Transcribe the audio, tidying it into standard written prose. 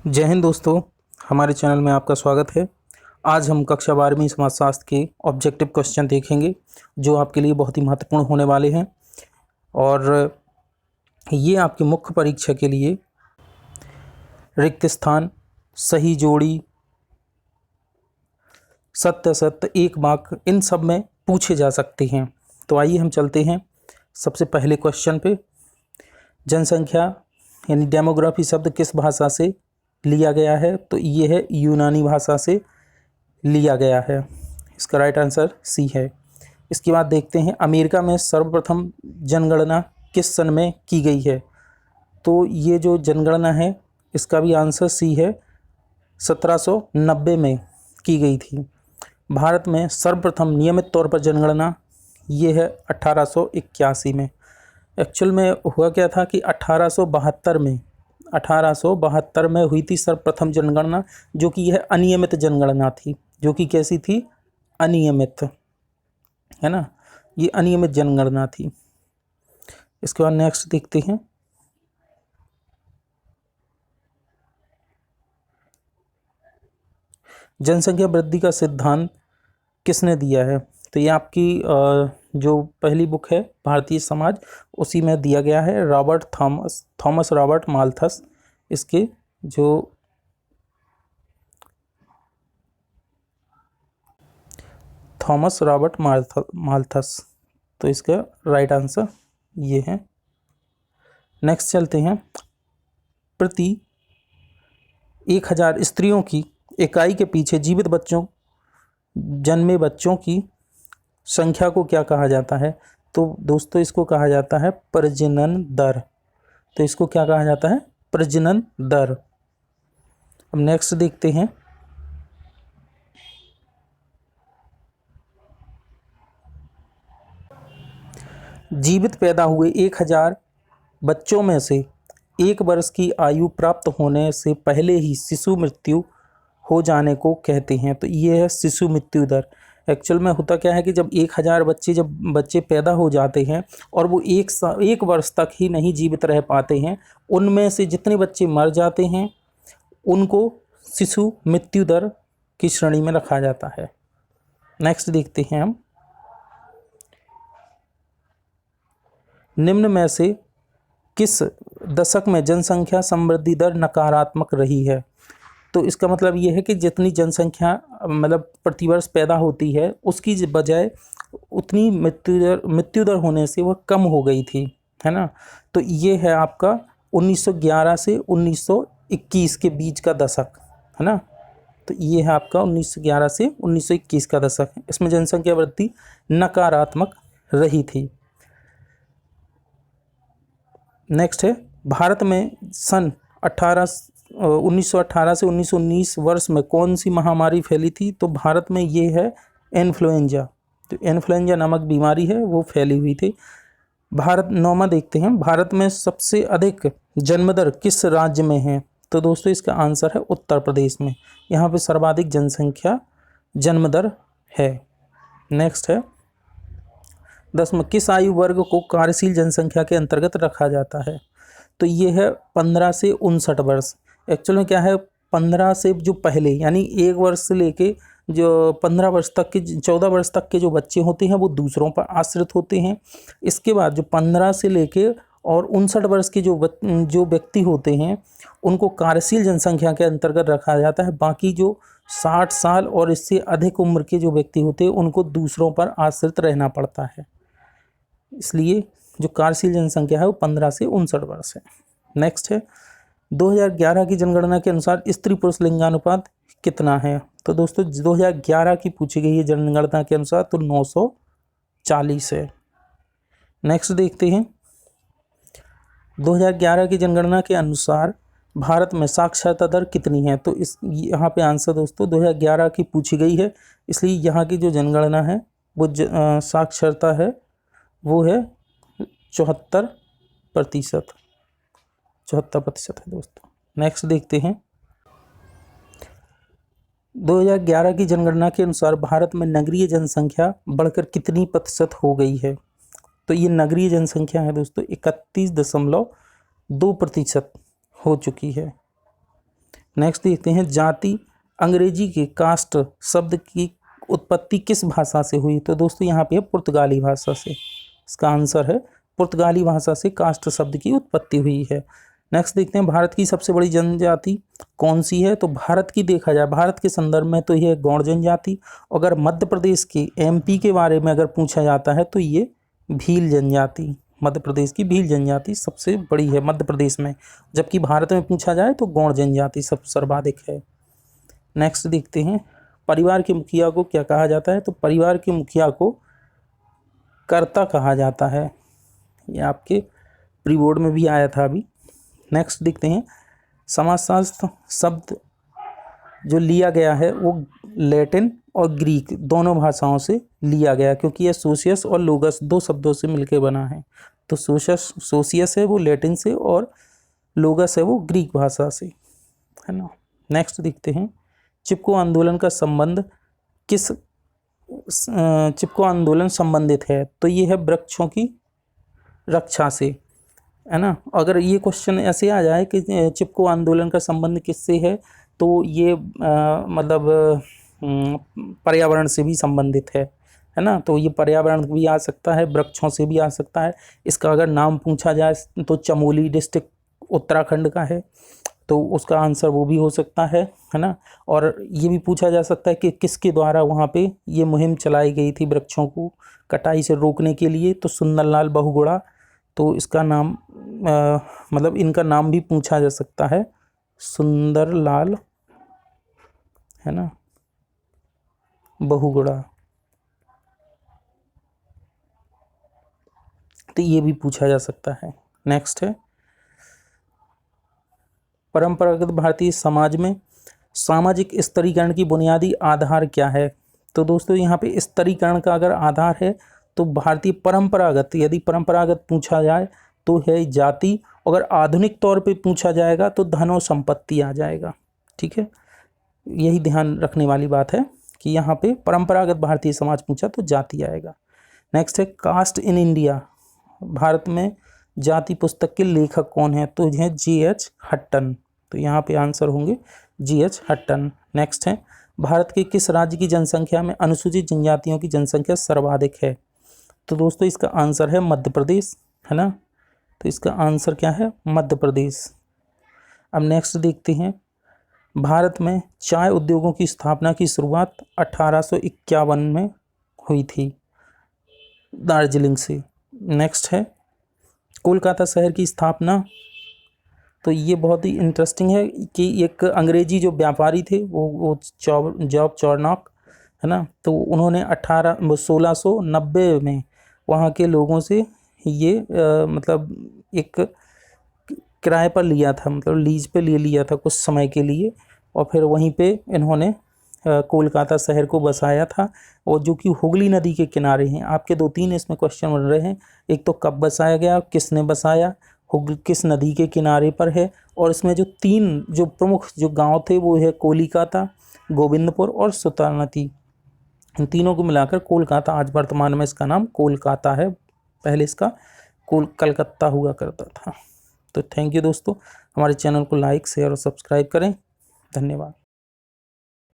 जय हिंद दोस्तों, हमारे चैनल में आपका स्वागत है। आज हम कक्षा 12वीं समाजशास्त्र के ऑब्जेक्टिव क्वेश्चन देखेंगे जो आपके लिए बहुत ही महत्वपूर्ण होने वाले हैं और ये आपकी मुख्य परीक्षा के लिए रिक्त स्थान, सही जोड़ी, सत्य असत्य, एक वाक्य, इन सब में पूछे जा सकते हैं। तो आइए हम चलते हैं सबसे पहले क्वेश्चन पे। जनसंख्या यानी डेमोग्राफी शब्द किस भाषा से लिया गया है? तो ये है यूनानी भाषा से लिया गया है। इसका राइट आंसर सी है। इसके बाद देखते हैं अमेरिका में सर्वप्रथम जनगणना किस सन में की गई है? तो ये जो जनगणना है इसका भी आंसर सी है, 1790 में की गई थी। भारत में सर्वप्रथम नियमित तौर पर जनगणना ये है 1881 में। एक्चुअल में हुआ क्या था कि 1872 में हुई थी सर्वप्रथम जनगणना, जो कि यह अनियमित जनगणना थी। जो कि कैसी थी? अनियमित, है ना, ये अनियमित जनगणना थी। इसके बाद नेक्स्ट देखते हैं। जनसंख्या वृद्धि का सिद्धांत किसने दिया है? तो ये आपकी जो पहली बुक है भारतीय समाज, उसी में दिया गया है। रॉबर्ट थॉमस रॉबर्ट माल्थस, इसके जो थॉमस रॉबर्ट माल्थस, तो इसका राइट आंसर ये है। नेक्स्ट चलते हैं। प्रति 1000 स्त्रियों की इकाई के पीछे जीवित जन्मे बच्चों की संख्या को क्या कहा जाता है? तो दोस्तों इसको कहा जाता है प्रजनन दर। तो इसको क्या कहा जाता है? प्रजनन दर। अब नेक्स्ट देखते हैं। जीवित पैदा हुए 1000 बच्चों में से 1 वर्ष की आयु प्राप्त होने से पहले ही शिशु मृत्यु हो जाने को कहते हैं। तो ये है शिशु मृत्यु दर। एक्चुअल में होता क्या है कि जब 1000 बच्चे पैदा हो जाते हैं और वो एक वर्ष तक ही नहीं जीवित रह पाते हैं, उनमें से जितने बच्चे मर जाते हैं उनको शिशु मृत्यु दर की श्रेणी में रखा जाता है। नेक्स्ट देखते हैं हम। निम्न में से किस दशक में जनसंख्या समृद्धि दर नकारात्मक रही है? तो इसका मतलब ये है कि जितनी जनसंख्या मतलब प्रतिवर्ष पैदा होती है उसकी बजाय उतनी मृत्यु दर होने से वह कम हो गई थी, है ना। तो ये है आपका 1911 से 1921 के बीच का दशक, है ना। तो ये है आपका 1911 से 1921 का दशक। इसमें जनसंख्या वृद्धि नकारात्मक रही थी। नेक्स्ट है भारत में सन 1918 से 1919 वर्ष में कौन सी महामारी फैली थी? तो भारत में ये है इन्फ्लुएंजा। तो इन्फ्लुएंजा नामक बीमारी है वो फैली हुई थी। नौवां देखते हैं। भारत में सबसे अधिक जन्मदर किस राज्य में है? तो दोस्तों इसका आंसर है उत्तर प्रदेश में। यहाँ पे सर्वाधिक जनसंख्या जन्मदर है। नेक्स्ट है 10वां, किस आयु वर्ग को कार्यशील जनसंख्या के अंतर्गत रखा जाता है? तो ये है 15 से 59 वर्ष। एक्चुअल में क्या है, 15 से जो पहले यानी 1 वर्ष से लेके जो 15 वर्ष तक के 14 वर्ष तक के जो बच्चे होते हैं वो दूसरों पर आश्रित होते हैं। इसके बाद जो 15 से लेके और 59 वर्ष के जो व्यक्ति होते हैं उनको कार्यशील जनसंख्या के अंतर्गत रखा जाता है। बाकी जो 60 साल और इससे अधिक उम्र के जो व्यक्ति होते हैं उनको दूसरों पर आश्रित रहना पड़ता है। इसलिए जो कार्यशील जनसंख्या है वो 15 से 59 वर्ष है। नेक्स्ट है 2011 की जनगणना के अनुसार स्त्री पुरुष लिंगानुपात कितना है? तो दोस्तों 2011 की पूछी गई है जनगणना के अनुसार, तो 940 है। नेक्स्ट देखते हैं 2011 की जनगणना के अनुसार भारत में साक्षरता दर कितनी है? तो यहाँ पे आंसर दोस्तों 2011 की पूछी गई है, इसलिए यहाँ की जो जनगणना है वो साक्षरता है वो है 74% है दोस्तों। नेक्स्ट देखते हैं 2011 की जनगणना के अनुसार भारत में नगरीय जनसंख्या बढ़कर कितनी प्रतिशत हो गई है? तो ये नगरीय जनसंख्या है दोस्तों 31.2% हो चुकी है। नेक्स्ट देखते हैं जाति अंग्रेजी के कास्ट शब्द की उत्पत्ति किस भाषा से हुई। तो दोस्तों यहाँ पे है पुर्तगाली भाषा से। इसका आंसर है पुर्तगाली भाषा से कास्ट शब्द की उत्पत्ति हुई है। नेक्स्ट देखते हैं भारत की सबसे बड़ी जनजाति कौन सी है। तो भारत की देखा जाए भारत के संदर्भ में तो यह गौड़ जनजाति। अगर मध्य प्रदेश के MP के बारे में अगर पूछा जाता है तो ये भील जनजाति, मध्य प्रदेश की भील जनजाति सबसे बड़ी है मध्य प्रदेश में। जबकि भारत में पूछा जाए तो गौड़ जनजाति सब सर्वाधिक है। नेक्स्ट देखते हैं परिवार के मुखिया को क्या कहा जाता है। तो परिवार के मुखिया को कर्ता कहा जाता है। ये आपके प्री बोर्ड में भी आया था अभी। नेक्स्ट देखते हैं समाजशास्त्र शब्द जो लिया गया है वो लैटिन और ग्रीक दोनों भाषाओं से लिया गया, क्योंकि यह सोशियस और लोगस दो शब्दों से मिलकर बना है। तो सोशियस है वो लैटिन से और लोगस है वो ग्रीक भाषा से, है ना। नेक्स्ट देखते हैं चिपको आंदोलन का संबंध किस चिपको आंदोलन संबंधित है। तो ये है वृक्षों की रक्षा से, है ना। अगर ये क्वेश्चन ऐसे आ जाए कि चिपको आंदोलन का संबंध किससे है तो ये मतलब पर्यावरण से भी संबंधित है ना। तो ये पर्यावरण भी आ सकता है, वृक्षों से भी आ सकता है। इसका अगर नाम पूछा जाए तो चमोली डिस्ट्रिक्ट उत्तराखंड का है, तो उसका आंसर वो भी हो सकता है ना। और ये भी पूछा जा सकता है कि किसके द्वारा वहाँ पे ये मुहिम चलाई गई थी वृक्षों को कटाई से रोकने के लिए। तो सुंदरलाल बहुगुणा, तो इसका नाम मतलब इनका नाम भी पूछा जा सकता है, सुंदरलाल, है ना, बहुगुणा। तो ये भी पूछा जा सकता है। नेक्स्ट है परंपरागत भारतीय समाज में सामाजिक स्तरीकरण की बुनियादी आधार क्या है। तो दोस्तों यहाँ पे स्तरीकरण का अगर आधार है तो भारतीय परंपरागत, यदि परंपरागत पूछा जाए तो है जाति। अगर आधुनिक तौर पे पूछा जाएगा तो धन और संपत्ति आ जाएगा। ठीक है, यही ध्यान रखने वाली बात है कि यहाँ पे परंपरागत भारतीय समाज पूछा तो जाति आएगा। नेक्स्ट है कास्ट इन इंडिया, भारत में जाति पुस्तक के लेखक कौन है। तो यह G.H. हट्टन, तो यहाँ पे आंसर होंगे G.H. हट्टन। नेक्स्ट है भारत के किस राज्य की जनसंख्या में अनुसूचित जनजातियों की जनसंख्या सर्वाधिक है। तो दोस्तों इसका आंसर है मध्य प्रदेश, है ना। तो इसका आंसर क्या है, मध्य प्रदेश। अब नेक्स्ट देखते हैं भारत में चाय उद्योगों की स्थापना की शुरुआत 1851 में हुई थी दार्जिलिंग से। नेक्स्ट है कोलकाता शहर की स्थापना। तो ये बहुत ही इंटरेस्टिंग है कि एक अंग्रेजी जो व्यापारी थे वो जॉब चॉर्नॉक, है ना। तो उन्होंने 1690 में वहाँ के लोगों से ये मतलब एक किराए पर लिया था, मतलब लीज पे ले लिया था कुछ समय के लिए, और फिर वहीं पे इन्होंने कोलकाता शहर को बसाया था, और जो कि हुगली नदी के किनारे हैं। आपके 2-3 इसमें क्वेश्चन बन रहे हैं, एक तो कब बसाया गया, किसने बसाया, किस नदी के किनारे पर है। और इसमें जो 3 जो प्रमुख जो गांव थे वो है कोलिकाता, गोविंदपुर और सुतानती। इन तीनों को मिलाकर कोलकाता, आज वर्तमान में इसका नाम कोलकाता है, पहले इसका कलकत्ता हुआ करता था। तो थैंक यू दोस्तों, हमारे चैनल को लाइक शेयर और सब्सक्राइब करें। धन्यवाद।